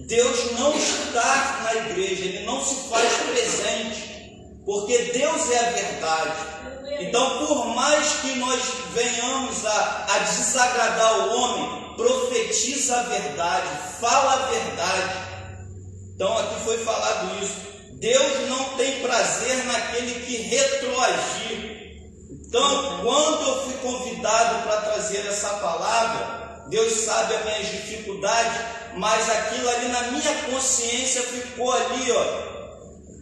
Deus não está na igreja, Ele não se faz presente, porque Deus é a verdade. Então, por mais que nós venhamos a desagradar o homem, profetiza a verdade, fala a verdade. Então, aqui foi falado isso. Deus não tem prazer naquele que retroagir. Então, quando eu fui convidado para trazer essa palavra, Deus sabe as minhas dificuldades, mas aquilo ali na minha consciência ficou ali,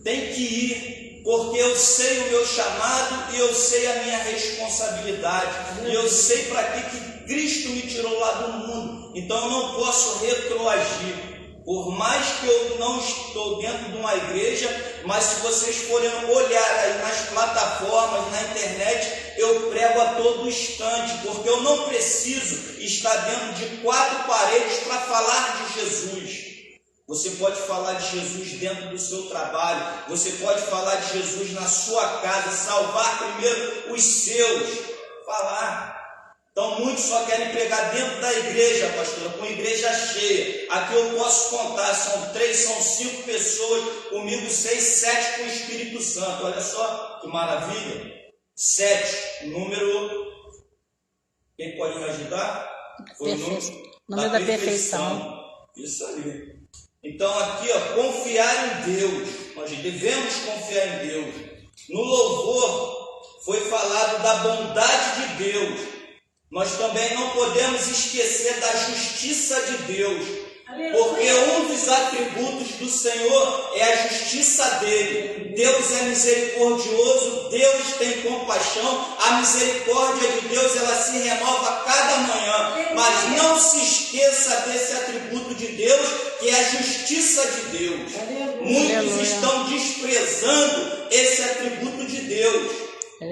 tem que ir, porque eu sei o meu chamado e eu sei a minha responsabilidade, e eu sei para que Cristo me tirou lá do mundo. Então eu não posso retroagir. Por mais que eu não estou dentro de uma igreja, mas se vocês forem olhar aí nas plataformas, na internet, eu prego a todo instante, porque eu não preciso estar dentro de 4 paredes para falar de Jesus. Você pode falar de Jesus dentro do seu trabalho, você pode falar de Jesus na sua casa, salvar primeiro os seus, falar. Então muitos só querem pregar dentro da igreja, pastora, com igreja cheia. Aqui eu posso contar, são 3, são 5 pessoas, comigo 6, 7 com o Espírito Santo. Olha só que maravilha. 7, número, quem pode me ajudar? Foi o número da perfeição. Isso aí. Então aqui, confiar em Deus. Nós devemos confiar em Deus. No louvor foi falado da bondade de Deus. Nós também não podemos esquecer da justiça de Deus, porque um dos atributos do Senhor é a justiça dele. Deus é misericordioso, Deus tem compaixão, a misericórdia de Deus ela se renova a cada manhã, mas não se esqueça desse atributo de Deus, que é a justiça de Deus. Muitos estão desprezando esse atributo de Deus,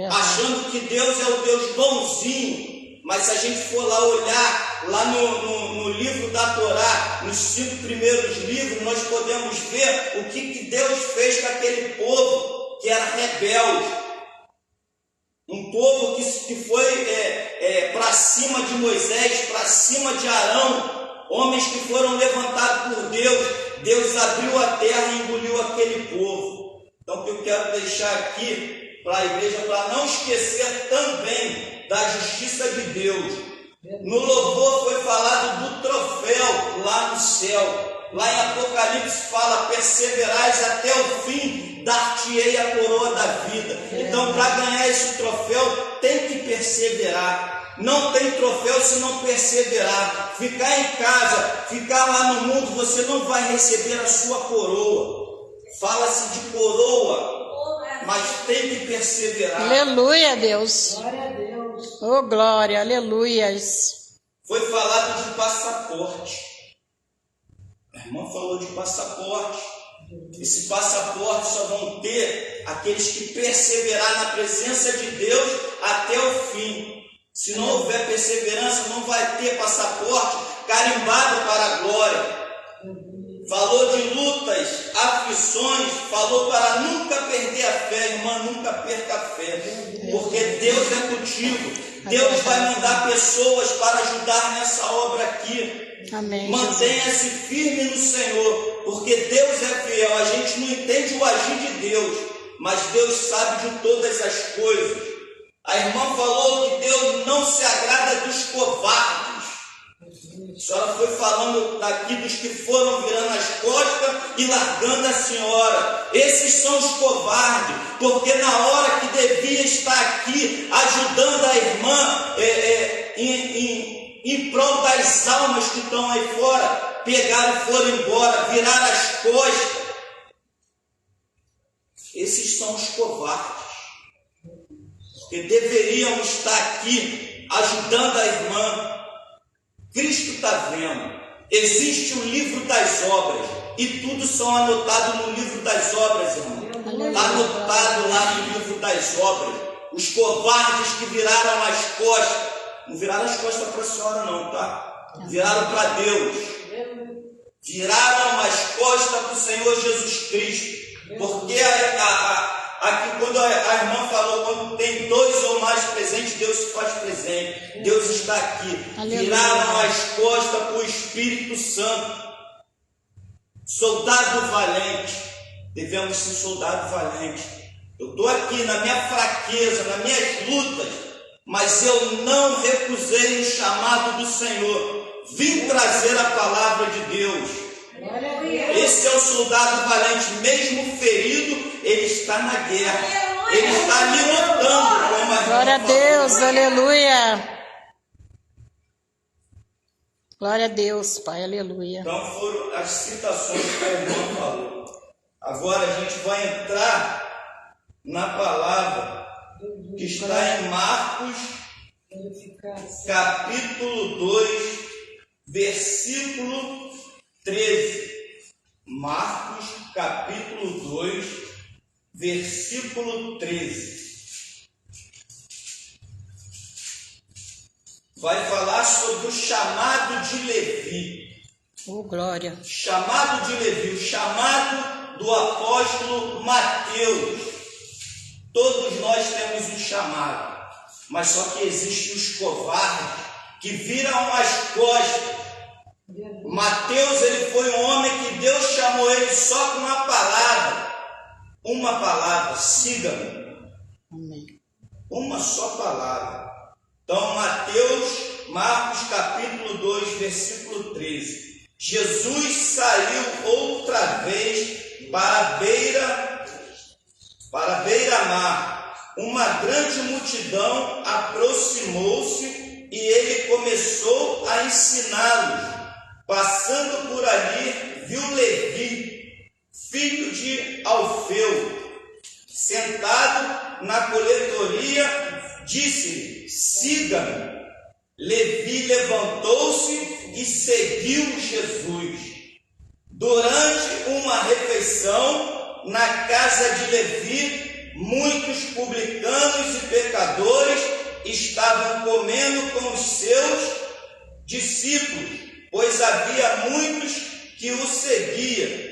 achando que Deus é o Deus bonzinho. Mas se a gente for lá olhar, lá no livro da Torá, nos 5 primeiros livros, nós podemos ver o que Deus fez com aquele povo que era rebelde. Um povo que foi para cima de Moisés, para cima de Arão, homens que foram levantados por Deus. Deus abriu a terra e engoliu aquele povo. Então o que eu quero deixar aqui para a igreja, para não esquecer também da justiça de Deus. No louvor foi falado do troféu lá no céu. Lá em Apocalipse fala: perseverais até o fim, dar-te-ei a coroa da vida. Então, para ganhar esse troféu, tem que perseverar. Não tem troféu se não perseverar. Ficar em casa, ficar lá no mundo, você não vai receber a sua coroa. Fala-se de coroa, mas tem que perseverar. Aleluia, Deus. Glória a Deus. Oh, glória, aleluias. Foi falado de passaporte. A irmã falou de passaporte. Esse passaporte só vão ter aqueles que perseverar na presença de Deus até o fim. Se não houver perseverança, não vai ter passaporte carimbado para a glória. Falou de lutas, aflições, falou para nunca perder a fé, irmã, nunca perca a fé, porque Deus é contigo. Deus vai mandar pessoas para ajudar nessa obra aqui. Amém. Mantenha-se firme no Senhor, porque Deus é fiel. A gente não entende o agir de Deus, mas Deus sabe de todas as coisas. A irmã falou que Deus não se agrada dos covardes. A senhora foi falando daqui dos que foram virando as costas e largando a senhora. Esses são os covardes, porque na hora que devia estar aqui ajudando a irmã em prol das almas que estão aí fora, pegaram e foram embora, viraram as costas. Esses são os covardes, porque deveriam estar aqui ajudando a irmã. Cristo está vendo. Existe o livro das obras e tudo são anotado no livro das obras, irmão. Está anotado lá no livro das obras. Os covardes que viraram as costas, não viraram as costas para a senhora não, tá? Viraram para Deus. Viraram as costas para o Senhor Jesus Cristo. Porque aqui quando a irmã falou, quando tem 2 ou mais presentes, Deus se faz presente. Deus está aqui. Aleluia. Viraram as costas para o Espírito Santo. Soldado valente. Devemos ser soldado valente. Eu estou aqui na minha fraqueza, nas minhas lutas, mas eu não recusei o chamado do Senhor. Vim trazer a palavra de Deus. Esse é o soldado valente, mesmo ferido, ele está na guerra. Ele está ali lutando. Como a Glória a Deus, aleluia. Glória a Deus, Pai, aleluia. Então foram as citações que a irmã falou. Agora a gente vai entrar na palavra que está em Marcos, capítulo 2, versículo 13. Marcos, capítulo 2, versículo 13. Vai falar sobre o chamado de Levi. Oh, glória. Chamado de Levi, o chamado do apóstolo Mateus. Todos nós temos um chamado, mas só que existem os covardes que viram as costas. Mateus, ele foi um homem que Deus chamou ele só com uma palavra, siga-me. Amém. Uma só palavra. Então, Marcos capítulo 2, versículo 13. Jesus saiu outra vez para a beira-mar. Uma grande multidão aproximou-se e ele começou a ensiná-los. Passando por ali, viu Levi, filho de Alfeu, sentado na coletoria, disse-lhe: siga-me. Levi levantou-se e seguiu Jesus. Durante uma refeição na casa de Levi, muitos publicanos e pecadores estavam comendo com os seus discípulos, pois havia muitos que o seguiam.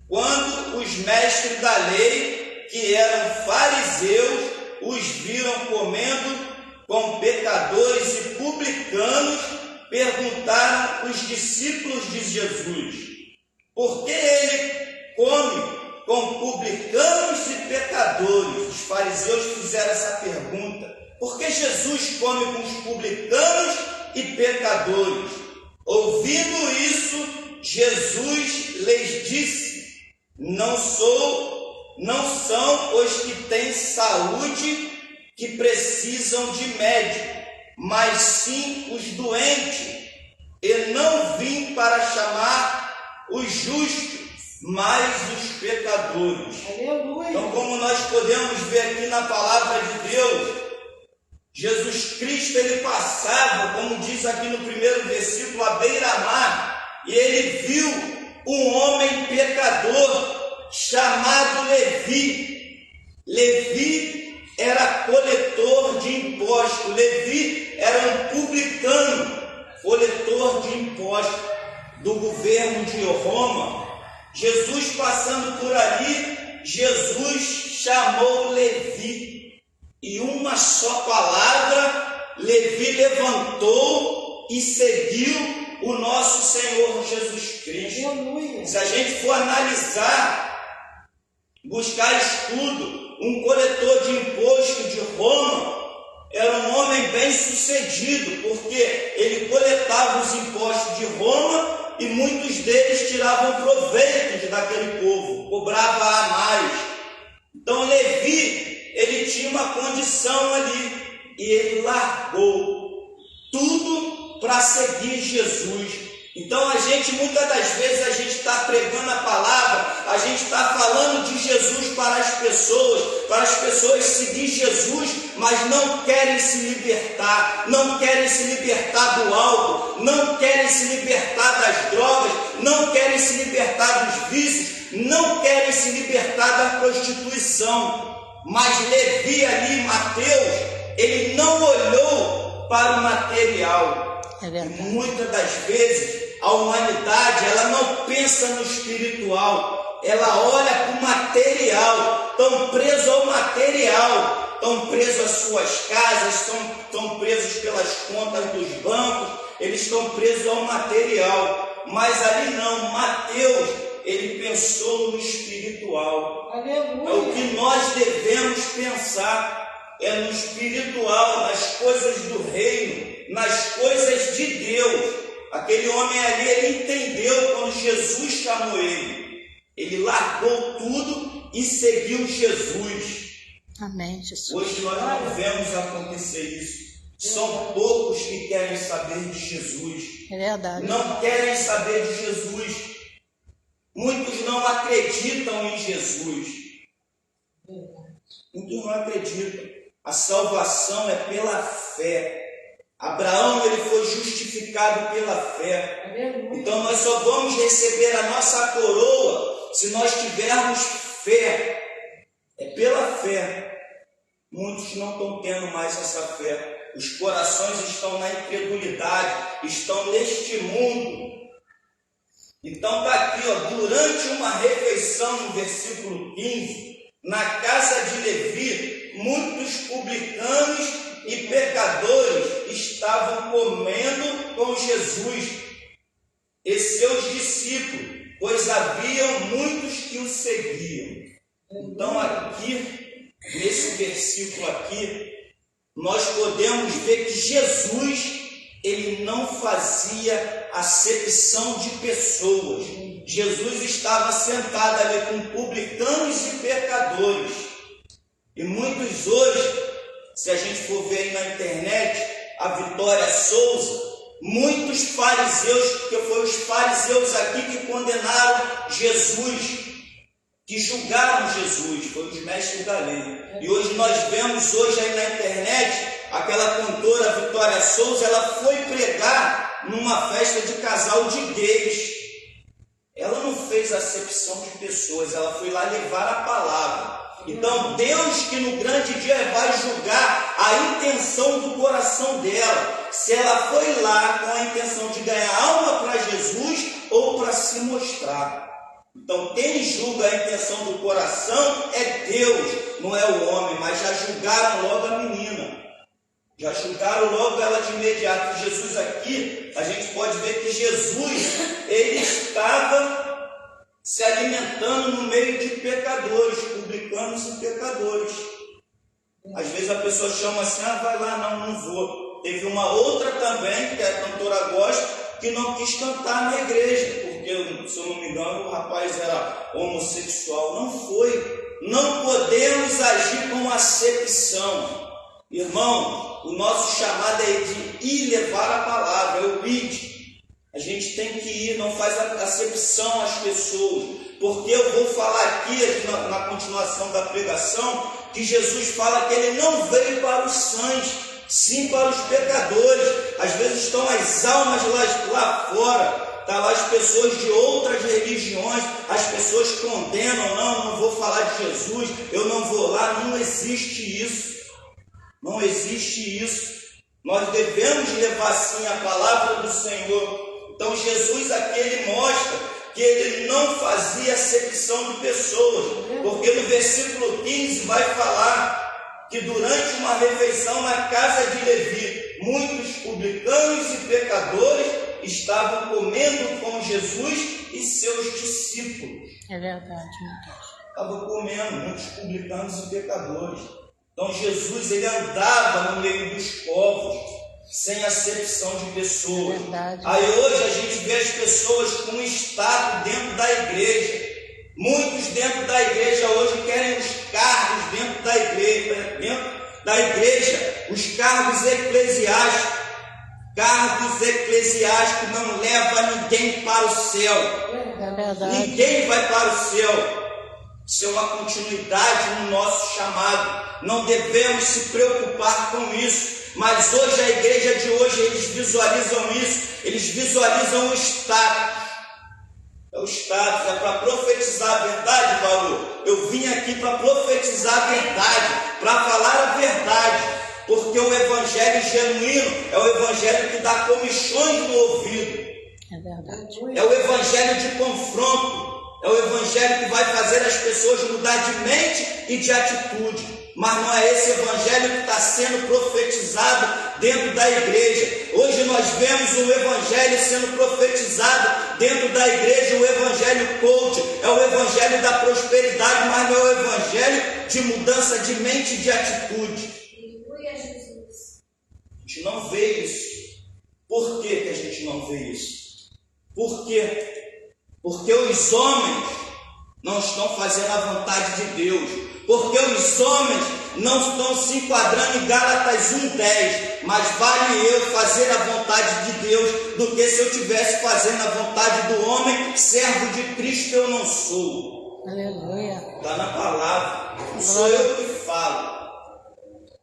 Quando os mestres da lei, que eram fariseus, os viram comendo com pecadores e publicanos, perguntaram os discípulos de Jesus: por que ele come com publicanos e pecadores? Os fariseus fizeram essa pergunta. Por que Jesus come com os publicanos e pecadores? Ouvindo isso, Jesus lhes disse: não são os que têm saúde que precisam de médico, mas sim os doentes. E não vim para chamar os justos, mas os pecadores. Aleluia. Então, como nós podemos ver aqui na palavra de Deus, Jesus Cristo, ele passava, como diz aqui no primeiro versículo, à beira-mar, e ele viu um homem pecador chamado Levi. Levi era coletor de impostos. Levi era um publicano, coletor de impostos do governo de Roma. Jesus passando por ali, Jesus chamou Levi, e uma só palavra, Levi levantou e seguiu o nosso Senhor Jesus Cristo. Aleluia. Se a gente for analisar, buscar estudo, um coletor de imposto de Roma era um homem bem sucedido, porque ele coletava os impostos de Roma e muitos deles tiravam proveito daquele povo, cobrava a mais. Então Levi, ele tinha uma condição ali, e ele largou tudo para seguir Jesus. Então a gente, muitas das vezes, a gente está pregando a palavra, a gente está falando de Jesus para as pessoas seguir Jesus, mas não querem se libertar, não querem se libertar do álcool, não querem se libertar das drogas, não querem se libertar dos vícios, não querem se libertar da prostituição. Mas Levi ali, Mateus, ele não olhou para o material. É verdade. Muitas das vezes a humanidade, ela não pensa no espiritual, ela olha para o material, estão presos ao material, estão presos às suas casas, estão presos pelas contas dos bancos, eles estão presos ao material. Mas ali não, Mateus, ele consolo no espiritual. Aleluia. É o que nós devemos pensar, é no espiritual, nas coisas do reino, nas coisas de Deus. Aquele homem ali, ele entendeu quando Jesus chamou ele. Ele largou tudo e seguiu Jesus. Amém, Jesus. Hoje nós não vemos acontecer isso. São poucos que querem saber de Jesus. É verdade. Não querem saber de Jesus. Muitos não acreditam em Jesus. Muitos não acreditam. A salvação é pela fé. Abraão, ele foi justificado pela fé. Aleluia. Então nós só vamos receber a nossa coroa se nós tivermos fé. É pela fé. Muitos não estão tendo mais essa fé. Os corações estão na incredulidade, estão neste mundo. Então está aqui, ó, durante uma refeição, no versículo 15, na casa de Levi, muitos publicanos e pecadores estavam comendo com Jesus e seus discípulos, pois haviam muitos que o seguiam. Então aqui, nesse versículo aqui, nós podemos ver que Jesus, ele não fazia acepção de pessoas. Jesus estava sentado ali com publicanos e pecadores. E muitos hoje, se a gente for ver aí na internet, a Vitória Souza, muitos fariseus, porque foram os fariseus aqui que condenaram Jesus, que julgaram Jesus, foram os mestres da lei. E hoje nós vemos hoje aí na internet, aquela cantora Vitória Souza, ela foi pregar numa festa de casal de gays. Ela não fez acepção de pessoas, ela foi lá levar a palavra. Então Deus, que no grande dia vai julgar a intenção do coração dela, se ela foi lá com a intenção de ganhar alma para Jesus ou para se mostrar. Então quem julga a intenção do coração é Deus, não é o homem. Mas já julgaram logo a menina, já julgaram logo ela de imediato. Jesus aqui, a gente pode ver que Jesus, ele estava se alimentando no meio de pecadores, publicanos e pecadores. Às vezes a pessoa chama assim, vai lá, não vou. Teve uma outra também, que é a cantora gospel, que não quis cantar na igreja, porque, se eu não me engano, o rapaz era homossexual. Não foi. Não podemos agir com acepção. Irmão, o nosso chamado é de ir levar a palavra, é o id. A gente tem que ir, não faz acepção às pessoas. Porque eu vou falar aqui, na continuação da pregação, que Jesus fala que ele não veio para os sãos, sim para os pecadores. Às vezes estão as almas lá fora. Está lá as pessoas de outras religiões, as pessoas condenam, não vou falar de Jesus, eu não vou lá. Não existe isso. Não existe isso. Nós devemos levar sim a palavra do Senhor. Então Jesus aqui, ele mostra que ele não fazia acepção de pessoas, porque no versículo 15 vai falar que durante uma refeição na casa de Levi, muitos publicanos e pecadores estavam comendo com Jesus e seus discípulos. É verdade, meu Deus. Estavam comendo, muitos publicanos e pecadores. Então Jesus, ele andava no meio dos povos, sem acepção de pessoas. Verdade. Aí hoje a gente vê as pessoas com status dentro da igreja. Muitos dentro da igreja hoje querem os cargos dentro da igreja, os cargos eclesiásticos. Cargos eclesiásticos não levam ninguém para o céu. É verdade. Ninguém vai para o céu. Isso é uma continuidade no nosso chamado. Não devemos se preocupar com isso. Mas hoje, a igreja de hoje, eles visualizam isso. Eles visualizam o status. É o status, é para profetizar a verdade, Paulo. Eu vim aqui para profetizar a verdade, para falar a verdade. Porque o evangelho genuíno é o evangelho que dá comichões no ouvido. É verdade. É o evangelho de confronto. É o evangelho que vai fazer as pessoas mudar de mente e de atitude. Mas não é esse evangelho que está sendo profetizado dentro da igreja. Hoje nós vemos o evangelho sendo profetizado dentro da igreja, o evangelho coach, é o evangelho da prosperidade, mas não é o evangelho de mudança de mente e de atitude. A gente não vê isso. Por que que a gente não vê isso? Por quê? Porque os homens não estão fazendo a vontade de Deus. Porque os homens não estão se enquadrando em Gálatas 1:10. Mas vale eu fazer a vontade de Deus do que se eu estivesse fazendo a vontade do homem. Servo de Cristo eu não sou. Aleluia. Está na palavra. Não sou eu que falo.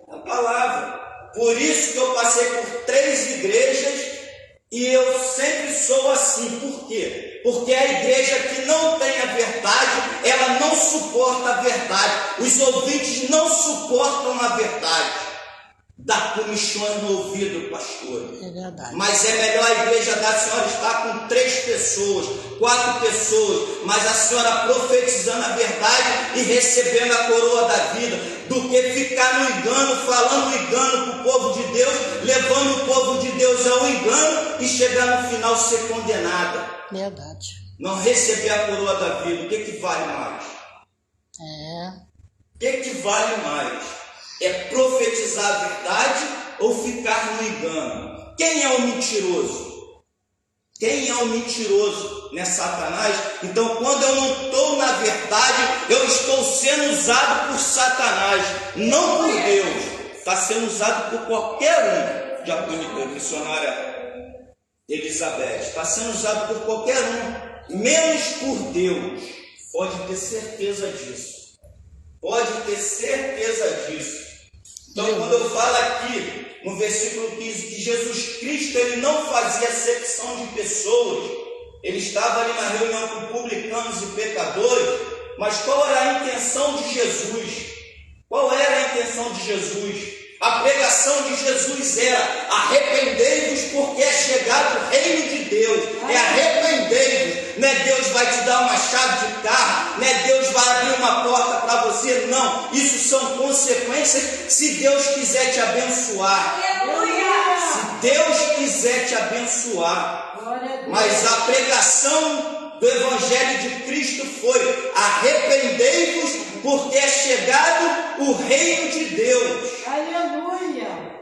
Na palavra. Por isso que eu passei por 3 igrejas e eu sempre sou assim. Por quê? Porque a igreja que não tem a verdade, ela não suporta a verdade. Os ouvintes não suportam a verdade. Dá comichões no ouvido, pastor. É verdade. Mas é melhor a igreja da senhora estar com 3 pessoas, 4 pessoas, mas a senhora profetizando a verdade e recebendo a coroa da vida, do que ficar no engano, falando engano para o povo de Deus, levando o povo de Deus ao engano e chegar no final ser condenada. Verdade. Não receber a coroa da vida. O que vale mais? O que vale mais? É profetizar a verdade ou ficar no engano? Quem é o mentiroso? Quem é o mentiroso? Não é Satanás? Então, quando eu não estou na verdade, eu estou sendo usado por Satanás, não por Deus. Está sendo usado por qualquer um. Já a missionária Elizabeth. Está sendo usado por qualquer um, menos por Deus. Pode ter certeza disso. Pode ter certeza disso. Então, quando eu falo aqui no versículo 15 que Jesus Cristo ele não fazia acepção de pessoas, ele estava ali na reunião com publicanos e pecadores, mas qual era a intenção de Jesus? Qual era a intenção de Jesus? A pregação de Jesus era: arrependei-vos porque é chegado o reino de Deus. É arrependei-vos. Não é Deus vai te dar uma chave de carro, não é Deus vai abrir uma porta para você, não. Isso são consequências se Deus quiser te abençoar. Se Deus quiser te abençoar. Mas a pregação do Evangelho de Cristo foi: arrependei-vos porque é chegado o reino de Deus. Aleluia!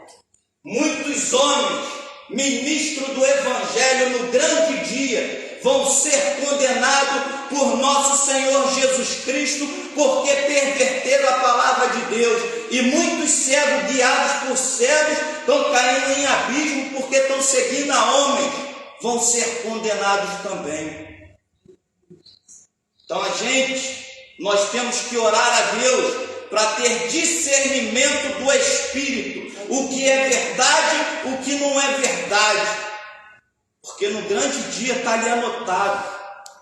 Muitos homens, ministros do Evangelho no grande dia, vão ser condenados por nosso Senhor Jesus Cristo, porque perverteram a palavra de Deus. E muitos cegos, guiados por cegos, estão caindo em abismo porque estão seguindo a homens, vão ser condenados também. Então nós temos que orar a Deus para ter discernimento do Espírito, o que é verdade, o que não é verdade, porque no grande dia está ali anotado.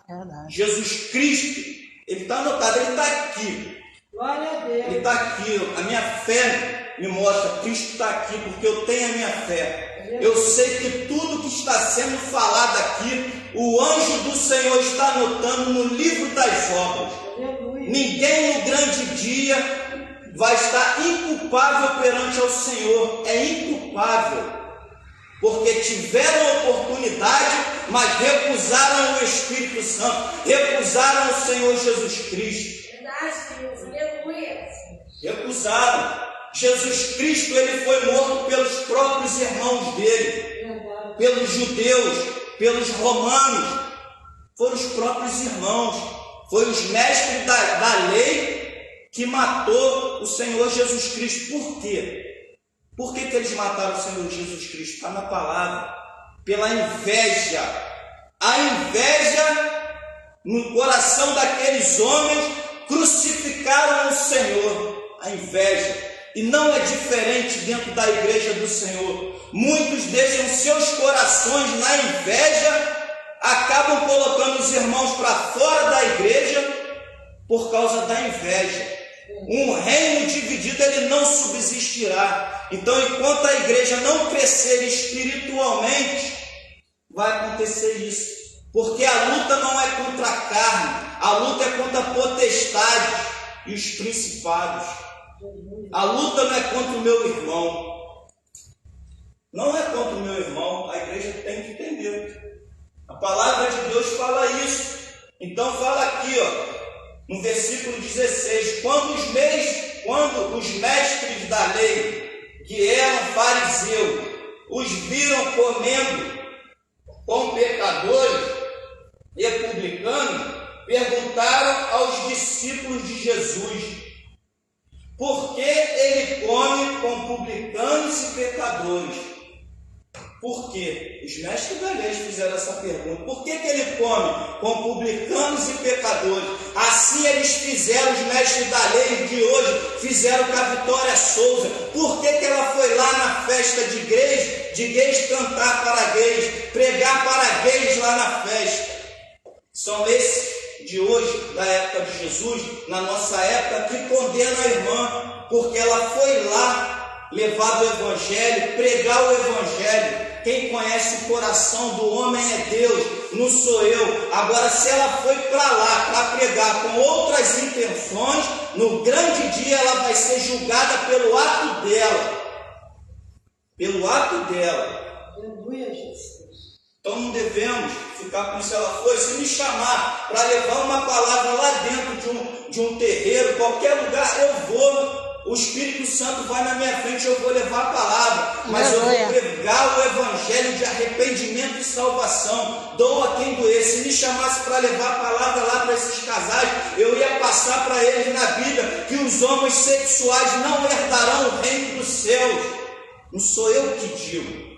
Verdade. Jesus Cristo, ele está anotado, ele está aqui. Glória a Deus. Ele está aqui. A minha fé me mostra: Cristo está aqui porque eu tenho a minha fé. Eu sei que tudo que está sendo falado aqui, o anjo do Senhor está anotando no livro das obras. Ninguém no grande dia vai estar inculpável perante ao Senhor. É inculpável, porque tiveram a oportunidade, mas recusaram o Espírito Santo, recusaram o Senhor Jesus Cristo. Verdade, Deus. Aleluia. Recusaram. Jesus Cristo, ele foi morto pelos próprios irmãos dele, pelos judeus, pelos romanos. Foram os próprios irmãos, foram os mestres da lei que matou o Senhor Jesus Cristo. Por quê? Por que eles mataram o Senhor Jesus Cristo? Está na palavra. Pela inveja. A inveja no coração daqueles homens crucificaram o Senhor. A inveja. E não é diferente dentro da igreja do Senhor. Muitos deixam seus corações na inveja, acabam colocando os irmãos para fora da igreja por causa da inveja. Um reino dividido, ele não subsistirá. Então, enquanto a igreja não crescer espiritualmente, vai acontecer isso. Porque a luta não é contra a carne, a luta é contra a potestade e os principados. A luta não é contra o meu irmão. Não é contra o meu irmão. A igreja tem que entender. A palavra de Deus fala isso. Então fala aqui, no versículo 16, quando os mestres da lei, que eram fariseus, os viram comendo com pecadores e publicanos, perguntaram aos discípulos de Jesus: por que ele come com publicanos e pecadores? Por quê? Os mestres da lei fizeram essa pergunta. Por que ele come com publicanos e pecadores? Assim eles fizeram, os mestres da lei de hoje fizeram com a Vitória Souza. Por que ela foi lá na festa de gays cantar para gays, pregar para gays lá na festa? São esses de hoje, da época de Jesus, na nossa época, que condenam a irmã, porque ela foi lá levar o Evangelho, pregar o Evangelho. Quem conhece o coração do homem é Deus, não sou eu. Agora, se ela foi para lá para pregar com outras intenções, no grande dia ela vai ser julgada pelo ato dela. Pelo ato dela. Aleluia, Jesus. Então não devemos ficar com se ela foi. Se me chamar para levar uma palavra lá dentro de um terreiro, qualquer lugar, eu vou. O Espírito Santo vai na minha frente, eu vou levar a palavra, mas eu vou pregar o Evangelho de arrependimento e salvação. Doa quem doer. Se me chamasse para levar a palavra lá para esses casais, eu ia passar para eles na Bíblia que os homossexuais não herdarão o reino dos céus. Não sou eu que digo,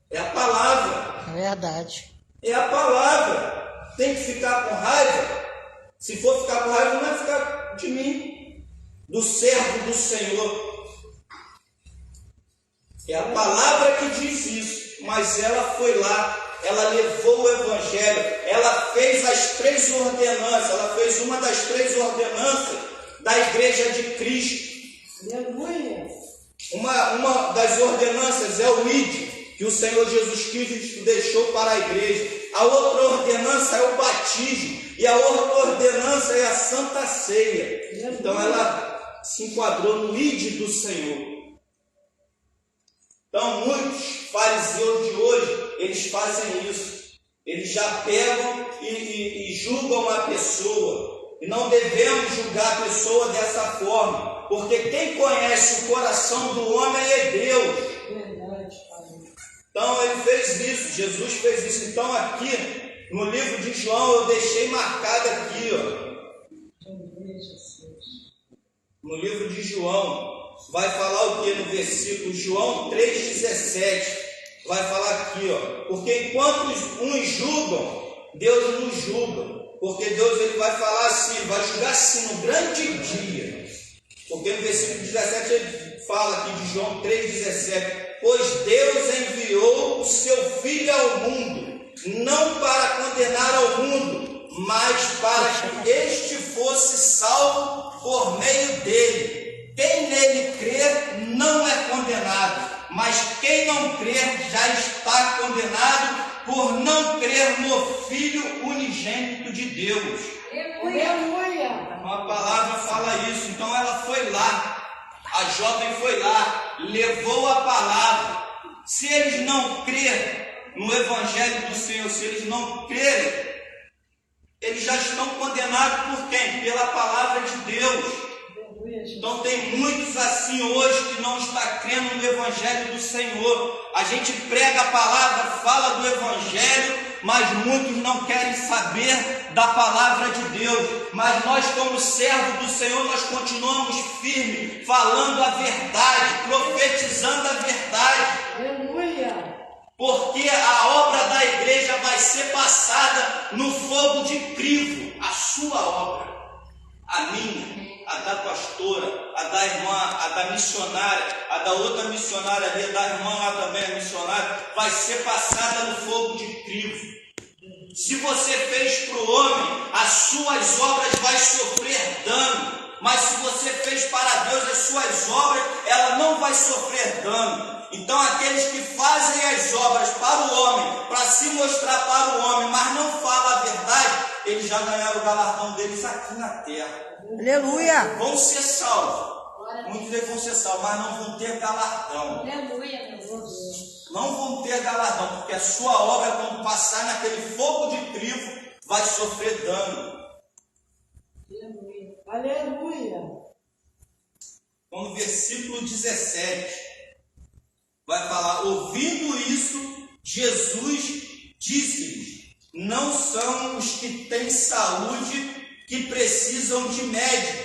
é a palavra. É verdade. É a palavra. Tem que ficar com raiva? Se for ficar com raiva, não é ficar de mim, do servo do Senhor. É a palavra que diz isso. Mas ela foi lá, ela levou o Evangelho, ela fez as 3 ordenanças, ela fez uma das 3 ordenanças da Igreja de Cristo. Aleluia. Uma das ordenanças é o ID, que o Senhor Jesus Cristo deixou para a igreja. A outra ordenança é o batismo, e a outra ordenança é a Santa Ceia. Então ela se enquadrou no ID do Senhor. Então muitos fariseus de hoje, eles fazem isso. Eles já pegam e julgam a pessoa. E não devemos julgar a pessoa dessa forma, porque quem conhece o coração do homem é Deus. Verdade, Pai. Então ele fez isso, Jesus fez isso. Então aqui no livro de João eu deixei marcado aqui, Aleluia, Jesus. no livro de João, vai falar o que no versículo João 3,17, vai falar aqui, porque enquanto uns julgam, Deus nos julga, porque Deus ele vai falar assim, vai julgar assim no grande dia, porque no versículo 17 ele fala aqui de João 3,17, pois Deus enviou o seu Filho ao mundo, não para condenar ao mundo, mas para que este fosse salvo por meio dele. Quem nele crer não é condenado, mas quem não crer já está condenado por não crer no Filho unigênito de Deus. Aleluia. A palavra fala isso. Então ela foi lá, a jovem foi lá, levou a palavra. Se eles não crerem no Evangelho do Senhor, se eles não crerem, eles já estão condenados por quem? Pela palavra de Deus. Então tem muitos assim hoje que não estão crendo no Evangelho do Senhor. A gente prega a palavra, fala do Evangelho, mas muitos não querem saber da palavra de Deus. Mas nós, como servos do Senhor, nós continuamos firmes, falando a verdade, profetizando a verdade. Aleluia. Porque a obra da igreja vai ser passada no fogo de crivo, a sua obra, a minha, a da pastora, a da irmã, a da missionária, a da outra missionária ali, da irmã lá também, a missionária, vai ser passada no fogo de crivo. Se você fez para o homem, as suas obras vai sofrer dano. Mas se você fez para Deus, as suas obras, ela não vai sofrer dano. Então aqueles que fazem as obras para o homem, para se mostrar para o homem, mas não falam a verdade, eles já ganharam o galardão deles aqui na terra. Aleluia. Vão ser salvos. Muitos deles vão ser salvos, mas não vão ter galardão. Aleluia, meu Deus. Não vão ter galardão, porque a sua obra, quando passar naquele fogo de crivo, vai sofrer dano. Aleluia. Como no versículo 17, vai falar: ouvindo isso, Jesus disse-lhes: não são os que têm saúde que precisam de médico,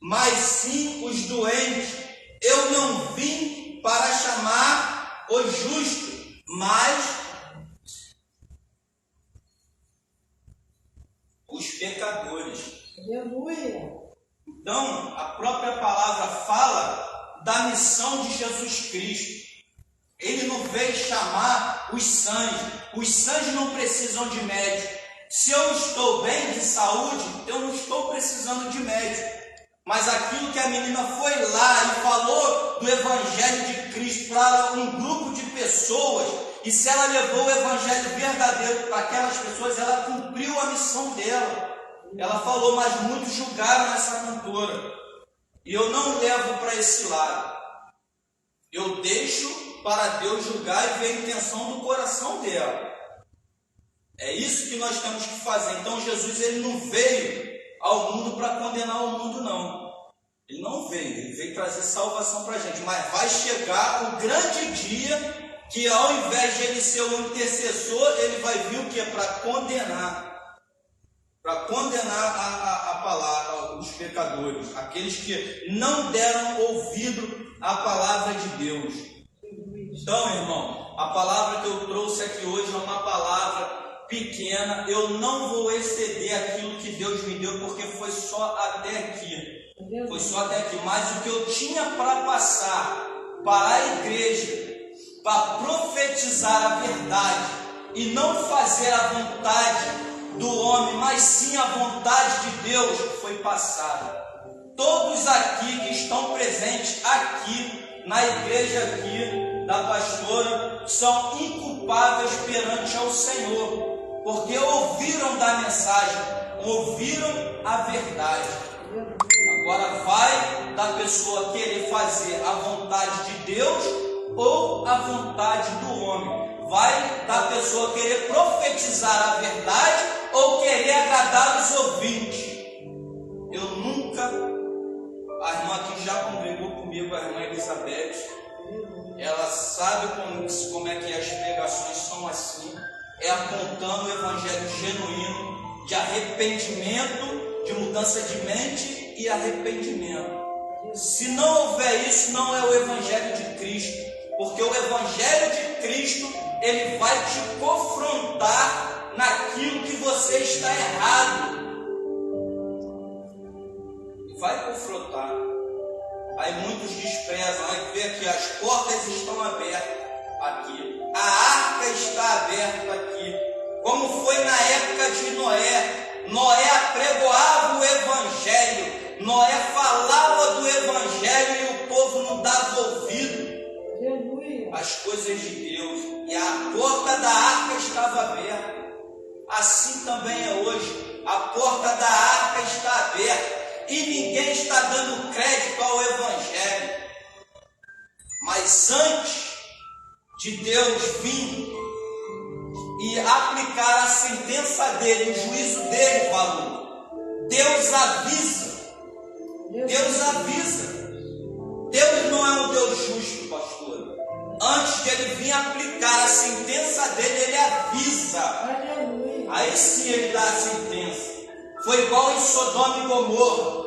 mas sim os doentes. Eu não vim para chamar os justos, mas os pecadores. Aleluia. Então, a própria palavra fala da missão de Jesus Cristo. Ele não veio chamar os sãs. Os sãs não precisam de médico. Se eu estou bem de saúde, eu não estou precisando de médico. Mas aquilo que a menina foi lá e falou do Evangelho de Cristo para um grupo de pessoas, e se ela levou o Evangelho verdadeiro para aquelas pessoas, ela cumpriu a missão dela. Ela falou, mas muitos julgaram essa cantora. E eu não levo para esse lado. Eu deixo para Deus julgar e ver a intenção do coração dela. É isso que nós temos que fazer. Então Jesus, ele não veio ao mundo para condenar o mundo, não. Ele não veio, ele veio trazer salvação para a gente. Mas vai chegar o grande dia que, ao invés de ele ser o intercessor, ele vai vir o quê? Para condenar. Para condenar a palavra, os pecadores, aqueles que não deram ouvido à palavra de Deus. Então, irmão, a palavra que eu trouxe aqui hoje é uma palavra pequena. Eu não vou exceder aquilo que Deus me deu, porque foi só até aqui. Foi só até aqui. Mas o que eu tinha para passar para a igreja, para profetizar a verdade e não fazer a vontade do homem, mas sim a vontade de Deus, foi passada. Todos aqui que estão presentes aqui na igreja aqui da pastora são inculpáveis perante ao Senhor, porque ouviram da mensagem, ouviram a verdade. Agora vai da pessoa querer fazer a vontade de Deus ou a vontade do homem. Vai da pessoa querer profetizar a verdade ou querer agradar os ouvintes. Eu nunca... A irmã que já congregou comigo, a irmã Elizabeth, ela sabe como é que as pregações são assim. É apontando o evangelho genuíno de arrependimento, de mudança de mente e arrependimento. Se não houver isso, não é o evangelho de Cristo. Porque o evangelho de Cristo, ele vai te confrontar naquilo que você está errado. Vai confrontar. Aí muitos desprezam. Aí vê que as portas estão abertas aqui. A arca está aberta aqui. Como foi na época de Noé. Noé apregoava o evangelho. Noé falava do evangelho e o povo não dava ouvido às coisas de Deus. E a porta da arca estava aberta. Assim também é hoje. A porta da arca está aberta. E ninguém está dando crédito ao evangelho. Mas antes de Deus vir e aplicar a sentença dele, o juízo dele, falou, Deus avisa. Deus avisa. Deus não é um Deus justo, pastor. Antes de ele vir aplicar a sentença dele, ele avisa. Aí sim ele dá a sentença. Foi igual em Sodoma e Gomorra.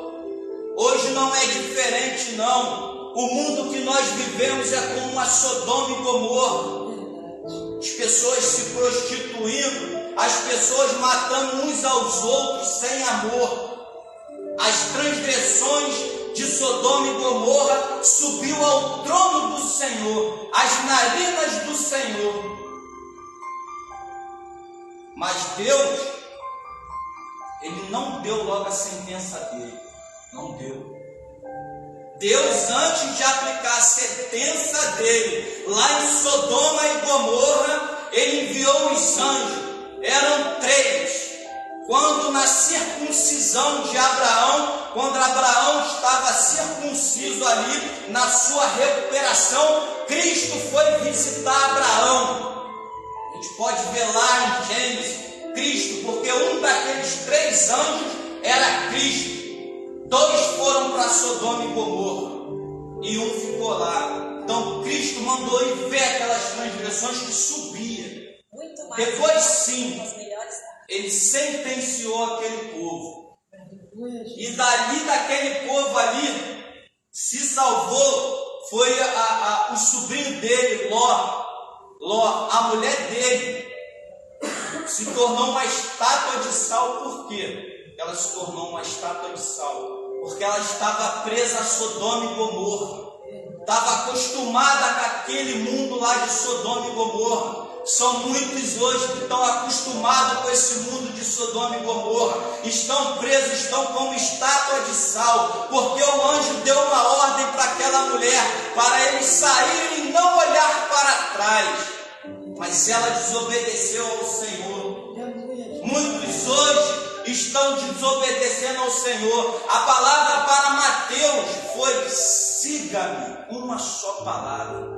Hoje não é diferente, não. O mundo que nós vivemos é como uma Sodoma e Gomorra. As pessoas se prostituindo, as pessoas matando uns aos outros sem amor. As transgressões de Sodoma e Gomorra subiu ao trono do Senhor, às narinas do Senhor. Mas Deus, ele não deu logo a sentença dele. Não deu. Deus, antes de aplicar a sentença dele lá em Sodoma e Gomorra, ele enviou os anjos. Eram 3. Quando na circuncisão de Abraão, quando Abraão estava circunciso ali, na sua recuperação, Cristo foi visitar Abraão. A gente pode ver lá em Gênesis, Cristo, porque um daqueles 3 anjos era Cristo. 2 foram para Sodoma e Gomorra e um ficou lá. Então Cristo mandou ir ver aquelas transgressões que subia. Depois sim, ele sentenciou aquele povo. E dali daquele povo ali se salvou, foi o sobrinho dele, Ló, a mulher dele se tornou uma estátua de sal. Por quê? Ela se tornou uma estátua de sal porque ela estava presa a Sodoma e Gomorra, estava acostumada com aquele mundo lá de Sodoma e Gomorra. São muitos hoje que estão acostumados com esse mundo de Sodoma e Gomorra, estão presos, estão como estátua de sal, porque o anjo deu uma ordem para aquela mulher, para eles saírem e não olhar para trás, mas ela desobedeceu ao Senhor. Muitos hoje estão desobedecendo ao Senhor. A palavra para Mateus foi: siga-me, uma só palavra.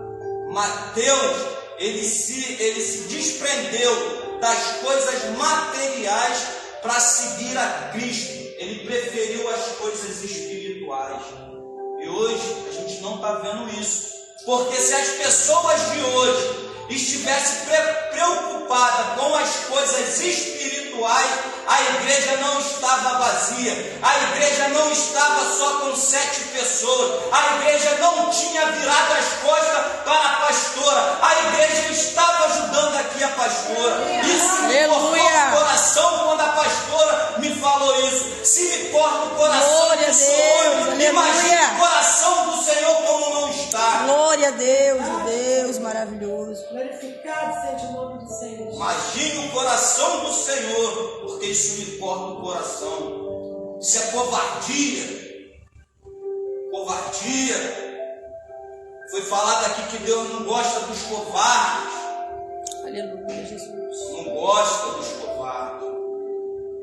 Mateus, ele se desprendeu das coisas materiais para seguir a Cristo. Ele preferiu as coisas espirituais. E hoje a gente não está vendo isso, porque se as pessoas de hoje estivessem preocupadas com as coisas espirituais, a igreja não estava vazia, a igreja não estava só com 7 pessoas, a igreja não tinha virado as costas para a pastora, a igreja estava ajudando aqui a pastora. Isso me cortou o coração quando a pastora me falou isso. Se me corta o coração do Senhor, imagina o coração do Senhor como não está. Glória a Deus, Deus maravilhoso. Glorificado seja o nome do Senhor. Imagine o coração do Senhor, porque isso me corta o coração. Isso é covardia. Covardia. Foi falado aqui que Deus não gosta dos covardes. Aleluia, Jesus. Não gosta dos covardes.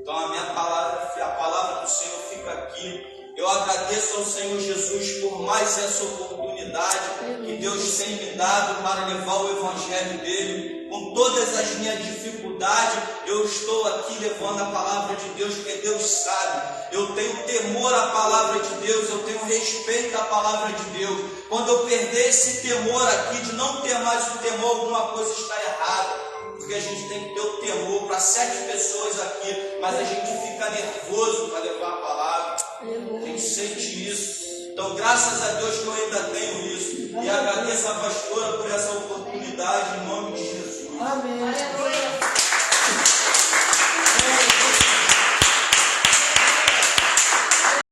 Então a palavra do Senhor fica aqui. Eu agradeço ao Senhor Jesus por mais essa oportunidade que Deus tem me dado para levar o Evangelho dele. Com todas as minhas dificuldades, eu estou aqui levando a palavra de Deus, porque Deus sabe. Eu tenho temor à palavra de Deus, eu tenho respeito à palavra de Deus. Quando eu perder esse temor aqui, de não ter mais o temor, alguma coisa está errada. Porque a gente tem que ter o temor para 7 pessoas aqui, mas a gente fica nervoso para levar a palavra. A gente sente isso. Então, graças a Deus que eu ainda tenho isso. E agradeço a pastora por essa oportunidade, em nome de Jesus. Amém.